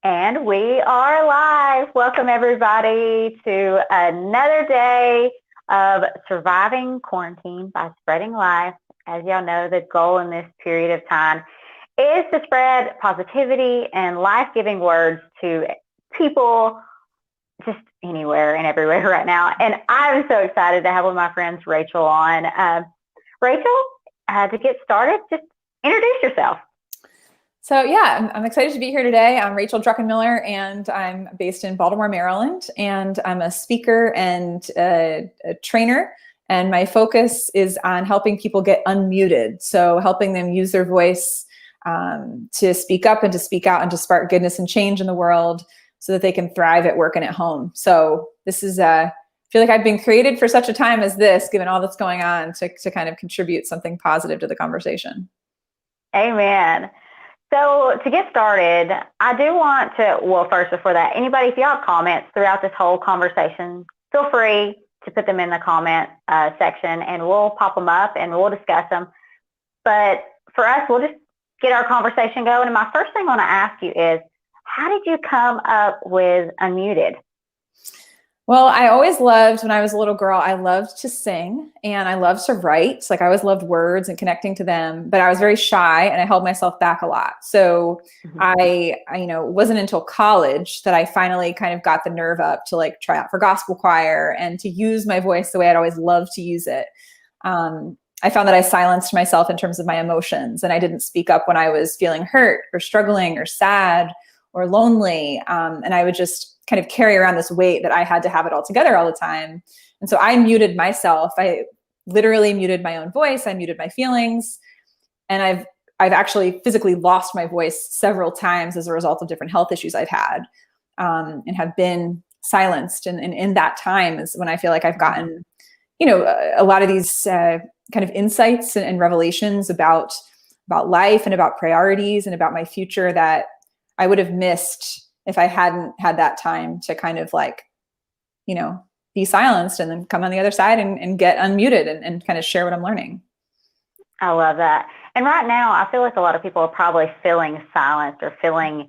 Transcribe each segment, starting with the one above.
And we are live. Welcome, everybody, to another day of surviving quarantine by spreading life. As y'all know, the goal in this period of time is to spread positivity and life-giving words to people just anywhere and everywhere right now. And I'm so excited to have one of my friends, Rachel, on. Rachel, to get started, just introduce yourself. So yeah, I'm excited to be here today. I'm Rachel Druckenmiller, and I'm based in Baltimore, Maryland, and I'm a speaker and a trainer. And my focus is on helping people get unmuted. So helping them use their voice to speak up and to speak out and to spark goodness and change in the world so that they can thrive at work and at home. So this is, I feel like I've been created for such a time as this, given all that's going on, to kind of contribute something positive to the conversation. Amen. So to get started, I do want to, well, first before that, anybody, if you have comments throughout this whole conversation, feel free to put them in the comment section and we'll pop them up and we'll discuss them. But for us, we'll just get our conversation going. And my first thing I want to ask you is, how did you come up with Unmuted? Well, I always loved, when I was a little girl, I loved to sing and I loved to write. Like I always loved words and connecting to them, but I was very shy and I held myself back a lot. So I wasn't until college that I finally kind of got the nerve up to like try out for gospel choir and to use my voice the way I'd always loved to use it. I found that I silenced myself in terms of my emotions, and I didn't speak up when I was feeling hurt or struggling or sad or lonely. And I would just kind of carry around this weight that I had to have it all together all the time. And so I muted myself. I literally muted my own voice. I muted my feelings. And I've actually physically lost my voice several times as a result of different health issues I've had, and have been silenced. And in that time is when I feel like I've gotten, a lot of these kind of insights and revelations about life and about priorities and about my future that I would have missed if I hadn't had that time to kind of like, be silenced and then come on the other side and get unmuted and kind of share what I'm learning. I love that. And right now, I feel like a lot of people are probably feeling silenced or feeling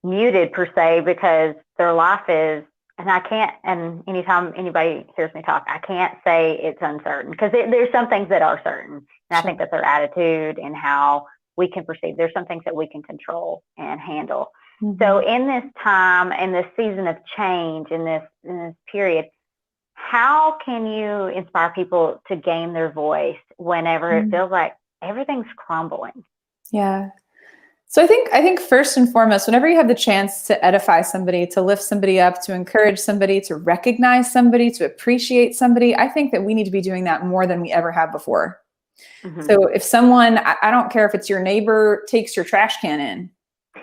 muted per se, because their life is, and anytime anybody hears me talk, I can't say it's uncertain, because there's some things that are certain. And I think that's our attitude and how we can perceive. There's some things that we can control and handle. Mm-hmm. So in this time, in this season of change, in this period, how can you inspire people to gain their voice whenever it feels like everything's crumbling? Yeah. So I think first and foremost, whenever you have the chance to edify somebody, to lift somebody up, to encourage somebody, to recognize somebody, to appreciate somebody, I think that we need to be doing that more than we ever have before. Mm-hmm. So if someone, I don't care if it's your neighbor, takes your trash can in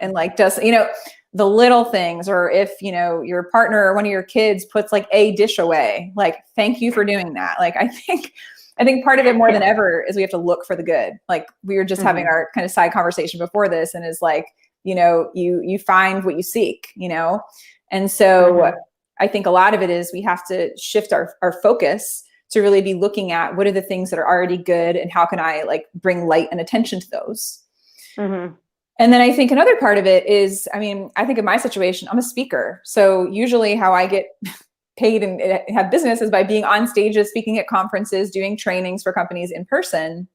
and like does, the little things, or if, your partner or one of your kids puts like a dish away, like, thank you for doing that. Like, I think part of it more than ever is we have to look for the good. Like we were just having our kind of side conversation before this, and is like, you find what you seek, and so I think a lot of it is we have to shift our focus to really be looking at what are the things that are already good and how can I like bring light and attention to those. Mm-hmm. And then I think another part of it is, I think in my situation, I'm a speaker. So usually how I get paid and have business is by being on stages, speaking at conferences, doing trainings for companies in person.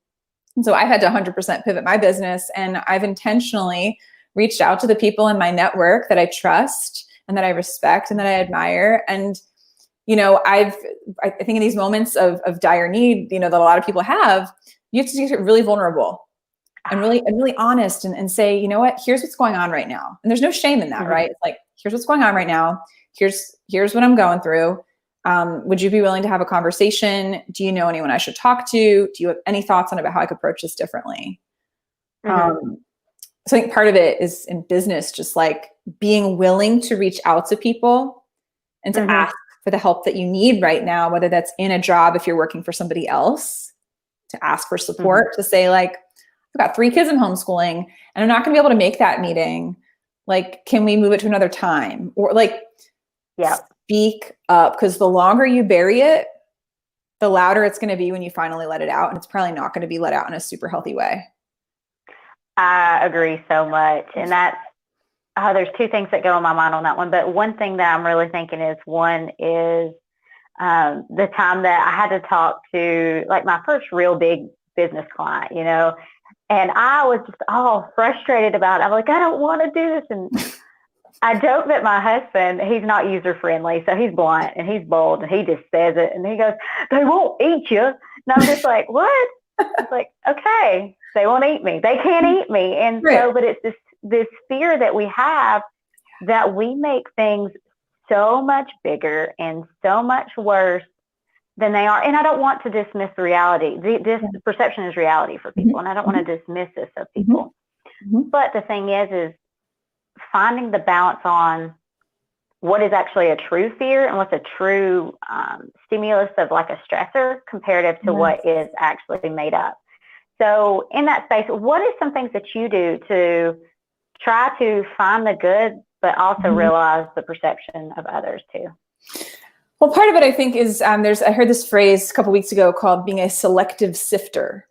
And so I've had to 100% pivot my business, and I've intentionally reached out to the people in my network that I trust and that I respect and that I admire. And, I think in these moments of dire need, that a lot of people have, you have to get really vulnerable and really honest and say, you know what, here's what's going on right now. And there's no shame in that, right? It's like, here's what's going on right now. Here's what I'm going through. Would you be willing to have a conversation? Do you know anyone I should talk to? Do you have any thoughts on about how I could approach this differently? So I think part of it is in business, just like being willing to reach out to people and to ask for the help that you need right now, whether that's in a job, if you're working for somebody else, to ask for support, to say like, I've got 3 kids in homeschooling and I'm not going to be able to make that meeting. Like, can we move it to another time? Or like, speak up, because the longer you bury it, the louder it's going to be when you finally let it out. And it's probably not going to be let out in a super healthy way. I agree so much. And that's there's two things that go in my mind on that one. But one thing that I'm really thinking is the time that I had to talk to like my first real big business client, you know, and I was just all frustrated about it. I'm like, I don't want to do this. And I joke that my husband, he's not user friendly. So he's blunt and he's bold and he just says it. And he goes, they won't eat you. And I'm just like, what? It's like, okay, they won't eat me. They can't eat me. And so, but it's this fear that we have that we make things so much bigger and so much worse than they are. And I don't want to dismiss the reality. This perception is reality for people. And I don't want to dismiss this of people. But the thing is finding the balance on what is actually a true fear and what's a true stimulus of like a stressor comparative to what is actually made up. So in that space, what is some things that you do to try to find the good, but also realize the perception of others too? Well, part of it, I think, is I heard this phrase a couple weeks ago called being a selective sifter.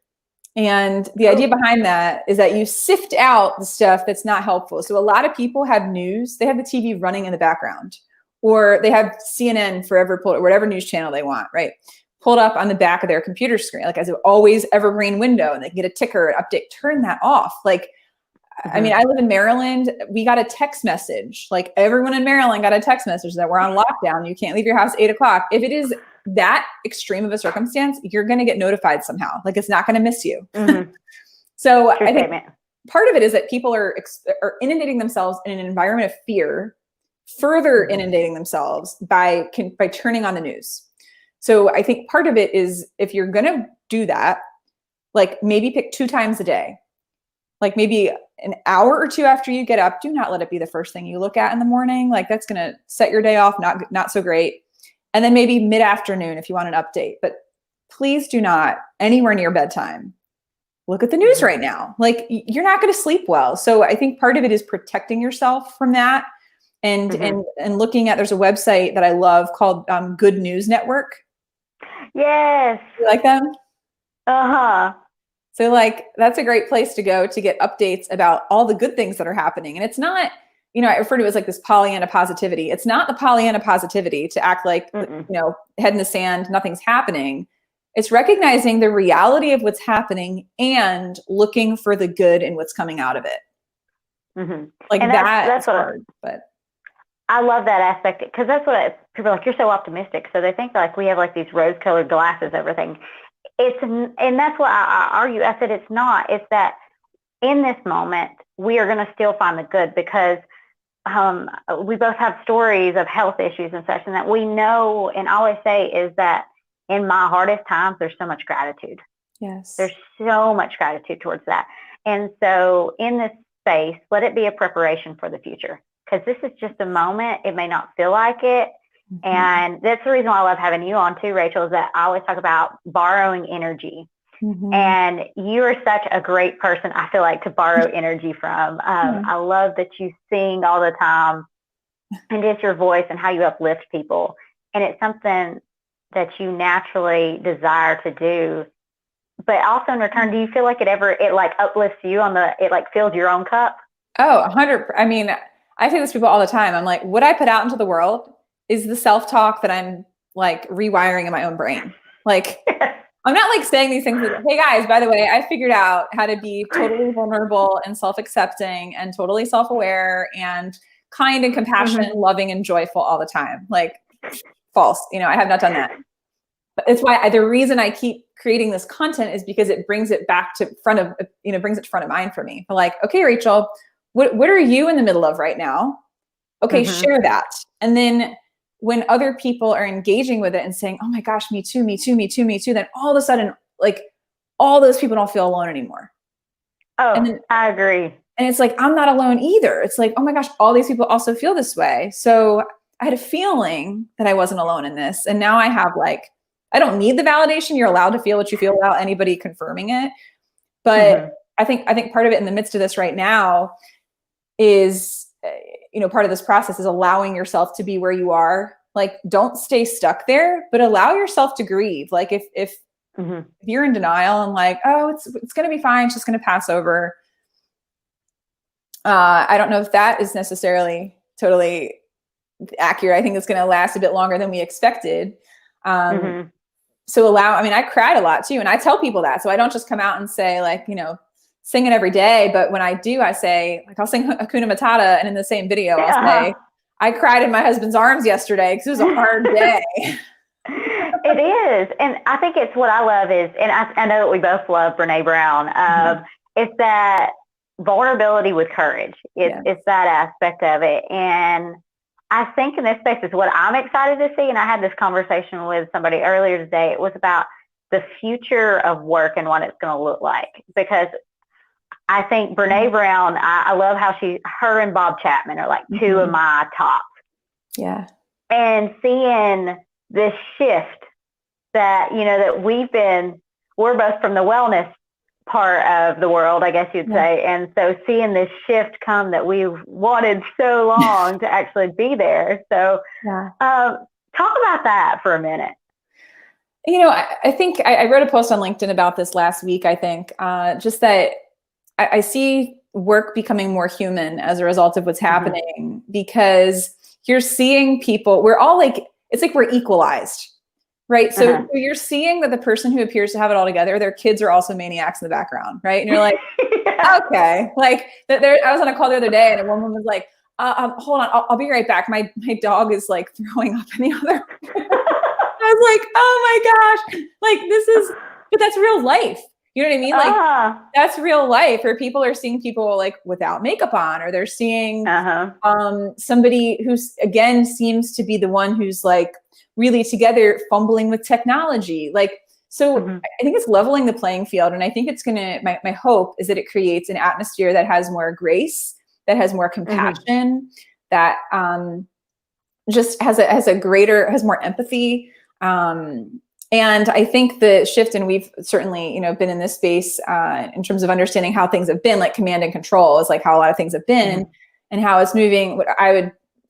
And the idea behind that is that you sift out the stuff that's not helpful. So a lot of people have news, they have the TV running in the background, or they have CNN forever pulled, or whatever news channel they want, right? Pulled up on the back of their computer screen, like as an always evergreen window, and they can get a ticker, an update, turn that off. Like, I mean, I live in Maryland. We got a text message, like everyone in Maryland got a text message that we're on lockdown. You can't leave your house 8 o'clock. If it is that extreme of a circumstance, you're going to get notified somehow. Like it's not going to miss you. So I think part of it is that people are inundating themselves in an environment of fear, further inundating themselves by turning on the news. So I think part of it is if you're going to do that, like maybe pick 2 times a day, like maybe an hour or 2 after you get up. Do not let it be the first thing you look at in the morning. Like that's going to set your day off not so great. And then maybe mid-afternoon if you want an update. But please do not anywhere near bedtime look at the news right now. Like you're not going to sleep well. So I think part of it is protecting yourself from that and looking at, there's a website that I love called Good News Network. Yes. You like them? So like, that's a great place to go to get updates about all the good things that are happening. And it's not, I refer to it as like this Pollyanna positivity. It's not the Pollyanna positivity to act like, head in the sand, nothing's happening. It's recognizing the reality of what's happening and looking for the good in what's coming out of it. Like and that's hard, but I love that aspect because that's what people are like, you're so optimistic. So they think like we have like these rose-colored glasses, everything. And that's what I argue. I said, it's not, it's that in this moment, we are going to still find the good because we both have stories of health issues and such, and that we know, and I always say is that in my hardest times, there's so much gratitude. Yes. There's so much gratitude towards that. And so in this space, let it be a preparation for the future because this is just a moment. It may not feel like it. And that's the reason why I love having you on too, Rachel, is that I always talk about borrowing energy. And you are such a great person, I feel like, to borrow energy from. I love that you sing all the time and just your voice and how you uplift people. And it's something that you naturally desire to do. But also in return, do you feel like it like uplifts you it like fills your own cup? Oh, 100. I mean, I say this to people all the time. I'm like, what I put out into the world is the self-talk that I'm like rewiring in my own brain. Like, I'm not like saying these things like, hey guys, by the way, I figured out how to be totally vulnerable and self-accepting and totally self-aware and kind and compassionate and loving and joyful all the time. Like false, I have not done that. But it's why the reason I keep creating this content is because it brings it back to front of, brings it to front of mind for me. But like, okay, Rachel, what are you in the middle of right now? Okay, share that. And then when other people are engaging with it and saying, oh my gosh, me too, me too, me too, me too, then all of a sudden, like all those people don't feel alone anymore. Oh, and then, I agree. And it's like, I'm not alone either. It's like, oh my gosh, all these people also feel this way. So I had a feeling that I wasn't alone in this. And now I have like, I don't need the validation. You're allowed to feel what you feel without anybody confirming it. But I think part of it in the midst of this right now is, part of this process is allowing yourself to be where you are. Like, don't stay stuck there, but allow yourself to grieve. Like if you're in denial and like, oh, it's going to be fine. It's just going to pass over. I don't know if that is necessarily totally accurate. I think it's going to last a bit longer than we expected. So I cried a lot too. And I tell people that. So I don't just come out and say like, sing it every day. But when I do, I say like, I'll sing Hakuna Matata. And in the same video, I'll say, I cried in my husband's arms yesterday because it was a hard day. It is. And I think it's what I love is, and I know that we both love Brene Brown. It's that vulnerability with courage. It's that aspect of it. And I think in this space is what I'm excited to see. And I had this conversation with somebody earlier today. It was about the future of work and what it's going to look like. Because I think Brene Brown, I love how her and Bob Chapman are like two of my tops. Yeah. And seeing this shift that, that we're both from the wellness part of the world, I guess you'd say. And so seeing this shift come that we've wanted so long to actually be there. So talk about that for a minute. I think I wrote a post on LinkedIn about this last week, I think, just that I see work becoming more human as a result of what's happening, because you're seeing people, we're all like, it's like we're equalized, right? So you're seeing that the person who appears to have it all together, their kids are also maniacs in the background, right? And you're like, okay. Like I was on a call the other day and a woman was like, hold on, I'll be right back. My dog is like throwing up in the other. I was like, oh my gosh, like but that's real life. You know what I mean? Like that's real life, where people are seeing people like without makeup on, or they're seeing somebody who's again seems to be the one who's like really together, fumbling with technology. Like, so I think it's leveling the playing field. And I think it's my hope is that it creates an atmosphere that has more grace, that has more compassion, that just has more empathy. And I think the shift, and we've certainly, been in this space in terms of understanding how things have been, like command and control is like how a lot of things have been, and how it's moving.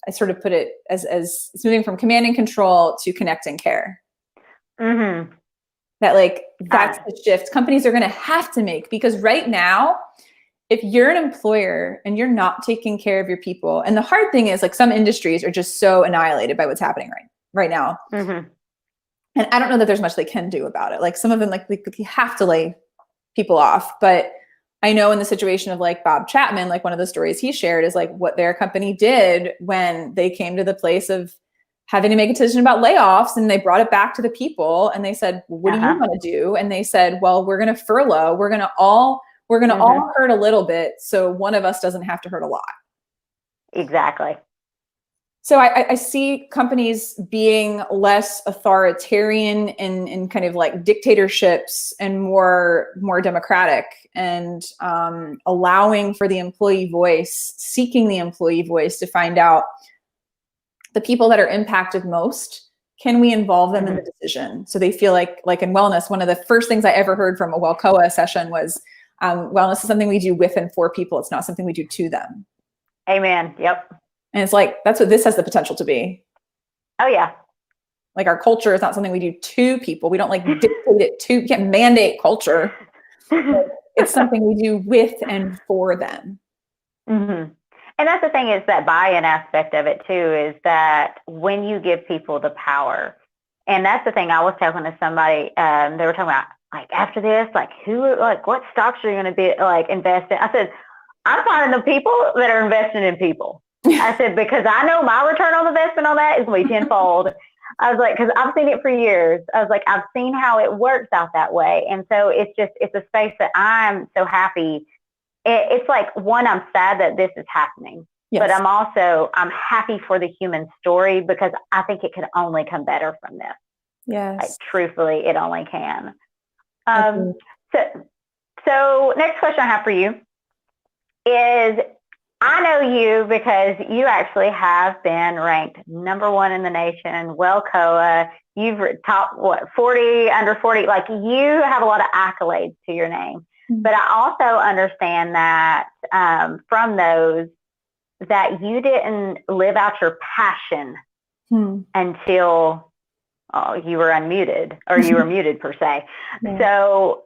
I sort of put it as it's moving from command and control to connect and care. That like, that's the shift companies are going to have to make, because right now, if you're an employer and you're not taking care of your people, and the hard thing is like some industries are just so annihilated by what's happening right now. And I don't know that there's much they can do about it. Like some of them, like you have to lay people off. But I know in the situation of like Bob Chapman, like one of the stories he shared is like what their company did when they came to the place of having to make a decision about layoffs, and they brought it back to the people and they said, well, what do you want to do? And they said, well, we're going to furlough. We're going to all hurt a little bit, so one of us doesn't have to hurt a lot. Exactly. So I see companies being less authoritarian in kind of like dictatorships, and more democratic, and allowing for the employee voice, seeking the employee voice to find out the people that are impacted most. Can we involve them in the decision? So they feel like in wellness, one of the first things I ever heard from a Wellcoa session was wellness is something we do with and for people. It's not something we do to them. Amen. Yep. And it's like, that's what this has the potential to be. Oh yeah. Like our culture is not something we do to people. We don't like dictate it to, you can't mandate culture. It's something we do with and for them. And that's the thing, is that buy-in aspect of it too, is that when you give people the power, and that's the thing I was talking to somebody, they were talking about like after this, like what stocks are you going to be like invest in? I said, I'm finding the people that are investing in people. I said, because I know my return on investment on that is going to be tenfold. I was like, because I've seen it for years. I was like, I've seen how it works out that way. And so it's a space that I'm so happy. It's like, one, I'm sad that this is happening, but I'm happy for the human story, because I think it could only come better from this. Yes. Like truthfully, it only can. So next question I have for you is, I know you because you actually have been ranked #1 in the nation, Wellcoa. You've top 40, under 40, like you have a lot of accolades to your name. But I also understand that from those, that you didn't live out your passion until you were unmuted, or you were muted per se. So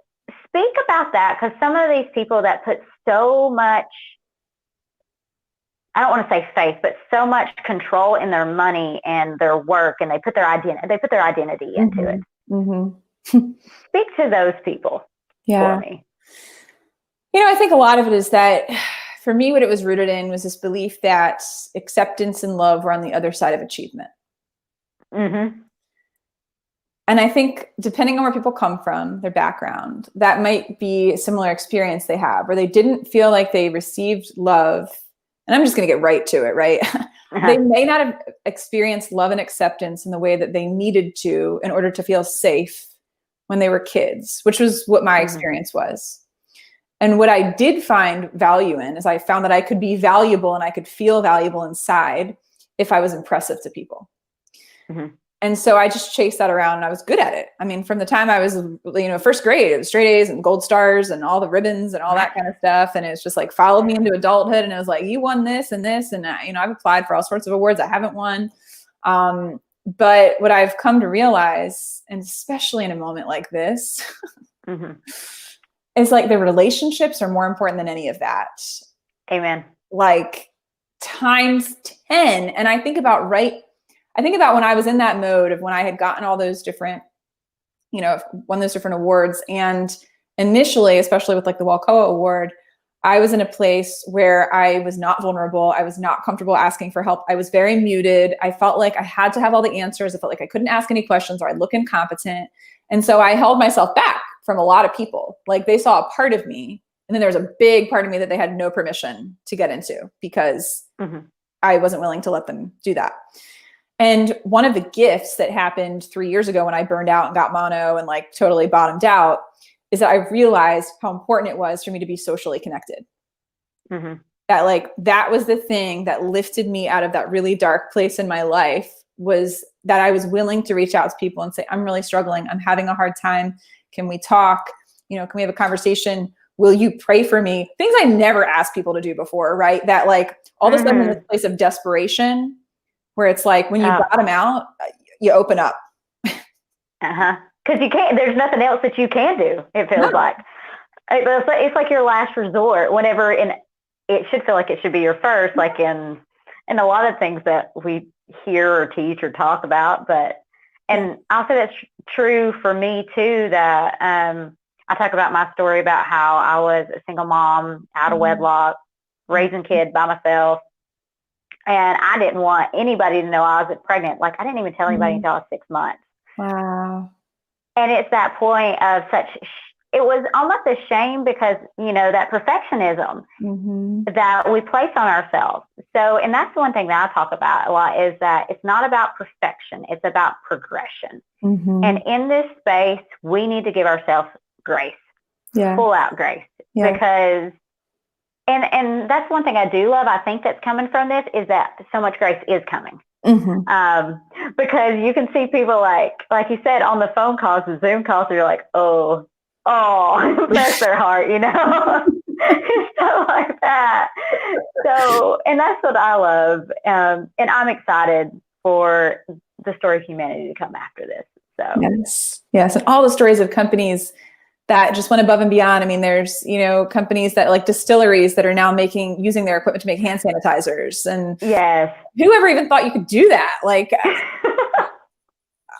speak about that, because some of these people that put so much I don't want to say faith, but so much control in their money and their work, and they put their identity into it. Speak to those people for me. I think a lot of it is that for me, what it was rooted in was this belief that acceptance and love were on the other side of achievement. And I think depending on where people come from, their background, that might be a similar experience they have, where they didn't feel like they received love. And I'm just going to get right to it, right? They may not have experienced love and acceptance in the way that they needed to in order to feel safe when they were kids, which was what my experience was. And what I did find value in is I found that I could be valuable and I could feel valuable inside if I was impressive to people. And so I just chased that around and I was good at it. I mean, from the time I was, first grade, it was straight A's and gold stars and all the ribbons and all that kind of stuff. And it's just like followed me into adulthood. And it was like, you won this and this. And, I've applied for all sorts of awards I haven't won. But what I've come to realize, and especially in a moment like this, is like the relationships are more important than any of that. Amen. Like times 10. And I think about when I was in that mode of when I had gotten all those different, won those different awards. And initially, especially with like the Walcoa Award, I was in a place where I was not vulnerable. I was not comfortable asking for help. I was very muted. I felt like I had to have all the answers. I felt like I couldn't ask any questions or I'd look incompetent. And so I held myself back from a lot of people. Like they saw a part of me. And then there was a big part of me that they had no permission to get into because I wasn't willing to let them do that. And one of the gifts that happened 3 years ago when I burned out and got mono and like totally bottomed out is that I realized how important it was for me to be socially connected. That like, that was the thing that lifted me out of that really dark place in my life, was that I was willing to reach out to people and say, I'm really struggling. I'm having a hard time. Can we talk? Can we have a conversation? Will you pray for me? Things I never asked people to do before, right? That like all of a sudden in this place of desperation, where it's like when you bottom out, you open up. Because you can't, there's nothing else that you can do, it feels like. It's like your last resort, whenever, and it should feel like it should be your first, like in a lot of things that we hear or teach or talk about. And I'll say that's true for me too, that I talk about my story about how I was a single mom, out of wedlock, raising kids by myself. And I didn't want anybody to know I was pregnant. Like I didn't even tell anybody until I was 6 months. Wow. And it's that point of it was almost a shame because, that perfectionism that we place on ourselves. So, and that's the one thing that I talk about a lot, is that it's not about perfection. It's about progression. And in this space, we need to give ourselves grace, full out grace, because, and that's one thing I do love. I think that's coming from this is that so much grace is coming. Because you can see people like you said, on the phone calls, the Zoom calls, you're like, oh, bless their heart, stuff like that. So, and that's what I love. And I'm excited for the story of humanity to come after this. So yes. And all the stories of companies that just went above and beyond. I mean, there's, companies that like distilleries that are now using their equipment to make hand sanitizers. And whoever even thought you could do that? Like,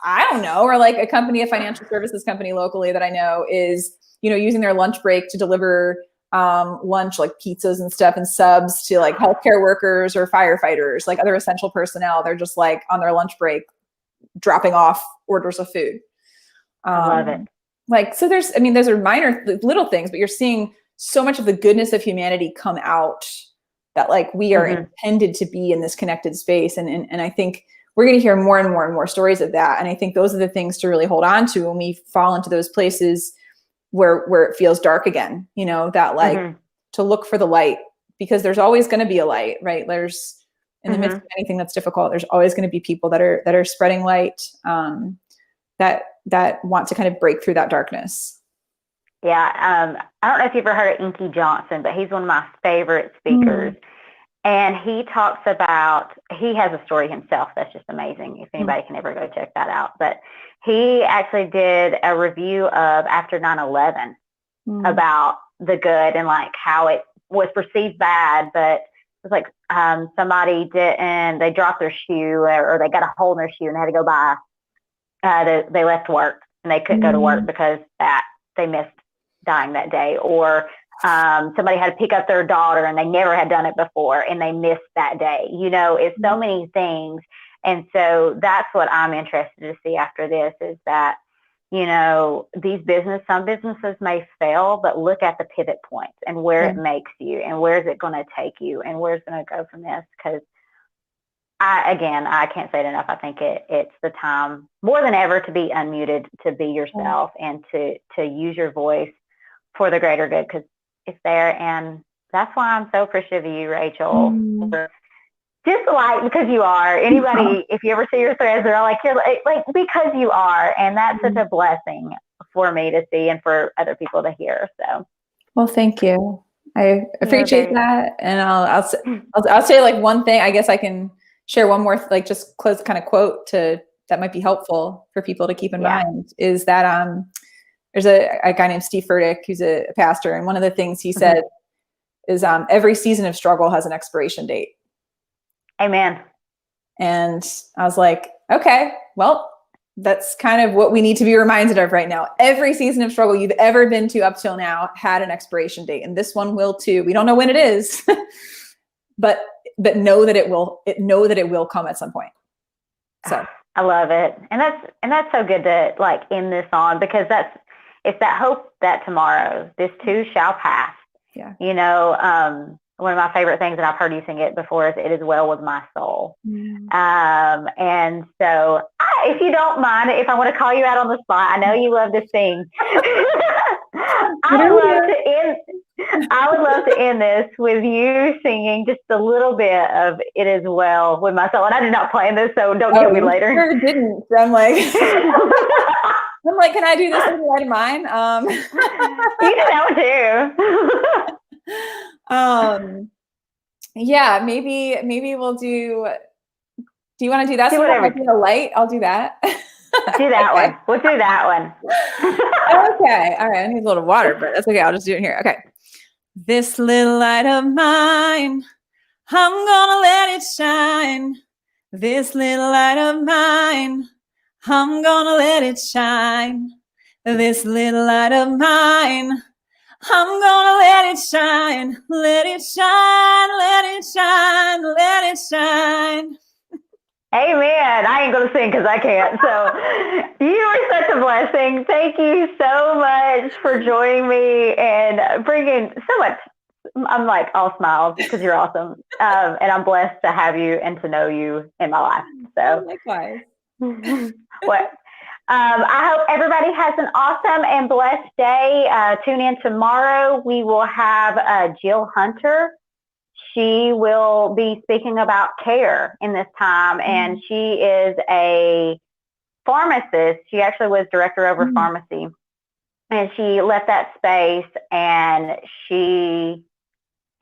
I don't know. Or like a financial services company locally that I know is, using their lunch break to deliver lunch, like pizzas and stuff and subs to like healthcare workers or firefighters, like other essential personnel. They're just like on their lunch break, dropping off orders of food. I love it. Like, so those are minor little things, but you're seeing so much of the goodness of humanity come out, that like we are intended to be in this connected space. And I think we're going to hear more and more and more stories of that. And I think those are the things to really hold on to when we fall into those places where it feels dark again, that like to look for the light, because there's always going to be a light, right? There's in the midst of anything that's difficult, there's always going to be people that are spreading light, that want to kind of break through that darkness. Yeah. I don't know if you've ever heard of Inky Johnson, but he's one of my favorite speakers. And he talks about, he has a story himself that's just amazing, if anybody can ever go check that out. But he actually did a review of after 9/11 about the good and like how it was perceived bad, but was like somebody didn't, they dropped their shoe or they got a hole in their shoe and they had to go buy, they left work and they couldn't go to work because they missed dying that day. Or somebody had to pick up their daughter and they never had done it before and they missed that day. You know, it's so many things. And so that's what I'm interested to see after this, is that, you know, some businesses may fail, but look at the pivot points and where it makes you and where is it going to take you and where's going to go from this. Because I can't say it enough. I think it's the time more than ever to be unmuted, to be yourself and to use your voice for the greater good, because it's there. And that's why I'm so appreciative of you, Rachel. Just like, because you are. Anybody, if you ever see your threads, they're all like, you're like, because you are. And that's such a blessing for me to see and for other people to hear. So, well, thank you. I appreciate that. And I'll say like one thing. I guess I can share one more, like just close kind of quote that might be helpful for people to keep in mind, is that there's a guy named Steve Furtick who's a pastor, and one of the things he said is every season of struggle has an expiration date. Amen. And I was like, okay, well, that's kind of what we need to be reminded of right now. Every season of struggle you've ever been to up till now had an expiration date, and this one will too. We don't know when it is, but know that it will come at some point. So I love it. And that's so good to like end this on, because it's that hope that tomorrow this too shall pass. Yeah. You know, one of my favorite things, and I've heard you sing it before, is "It Is Well With My Soul." And so if you don't mind, if I want to call you out on the spot, I know you love to sing. I would love to end this with you singing just a little bit of "It Is Well With My Soul." And I did not plan this, so don't kill me later. Sure didn't. I'm like, can I do this little light of mine? You do that one too. Yeah, maybe we'll do you want to do that? Do so whatever. Do the light. I'll do that. Do that one. We'll do that one. Okay. All right. I need a little water, but that's okay. I'll just do it here. Okay. This little light of mine, I'm gonna let it shine. This little light of mine, I'm gonna let it shine. This little light of mine, I'm gonna let it shine. Let it shine, let it shine, let it shine. Amen. I ain't going to sing because I can't. So you are such a blessing. Thank you so much for joining me and bringing so much. I'm like all smiles because you're awesome. And I'm blessed to have you and to know you in my life. So likewise. I hope everybody has an awesome and blessed day. Tune in tomorrow. We will have Jill Hunter. She will be speaking about care in this time, and she is a pharmacist. She actually was director over pharmacy, and she left that space, and she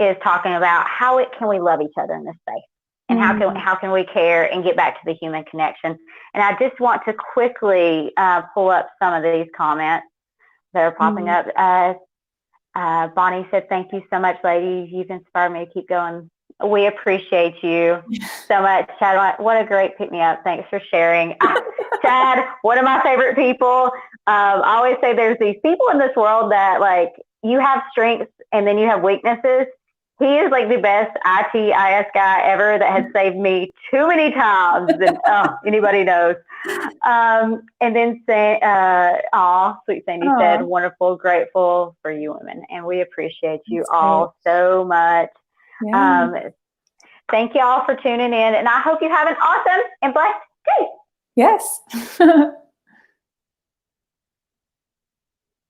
is talking about how can we love each other in this space, and how can we care and get back to the human connection. And I just want to quickly pull up some of these comments that are popping up. Bonnie said, "Thank you so much, ladies. You've inspired me to keep going. We appreciate you so much." Chad, what a great pick-me-up. Thanks for sharing. Chad, one of my favorite people. I always say there's these people in this world that, like, you have strengths and then you have weaknesses. He is like the best ITIS guy ever that has saved me too many times. And anybody knows. And then Sweet Sandy said, "Wonderful, grateful for you women." And we appreciate you all so much. Yeah. Thank you all for tuning in. And I hope you have an awesome and blessed day. Yes.